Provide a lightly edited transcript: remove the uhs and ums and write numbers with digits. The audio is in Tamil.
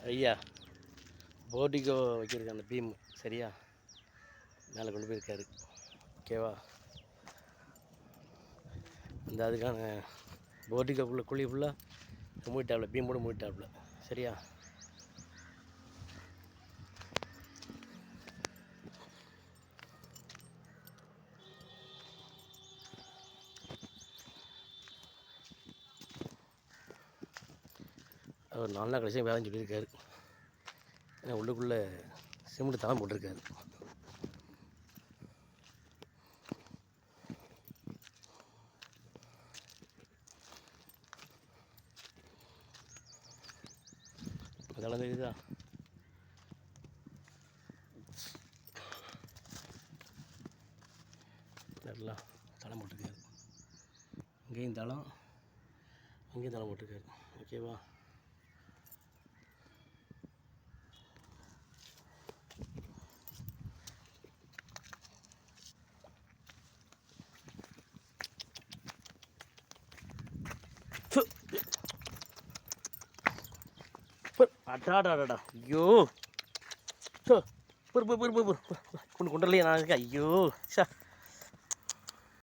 ஐயா போர்டிகோ வைக்கிறதுக்கு அந்த பீம் சரியா மேலே கொண்டு போயிருக்காரு. ஓகேவா? அந்த அதுக்கான போர்டிகோக்குள்ளே குழி ஃபுல்லாக மூடிட்டாப்புல, பீம் கூட மூடிட்டாப்புல. சரியா? அவர் 4 நாள் கழிச்சு வேலைன்னு சொல்லியிருக்காரு. ஏன்னா உள்ளுக்குள்ளே சிமெண்ட் தளம் போட்டிருக்காரு. தளம் தெரியுதா? நல்லா தளம் போட்டிருக்காரு. இங்கேயும் தளம், அங்கேயும் தளம் போட்டிருக்காரு. ஓகேவா? அடாடாடா, ஐயோ பொறு கொண்டு கொண்டுலையே நான் இருக்கேன். ஐயோ சா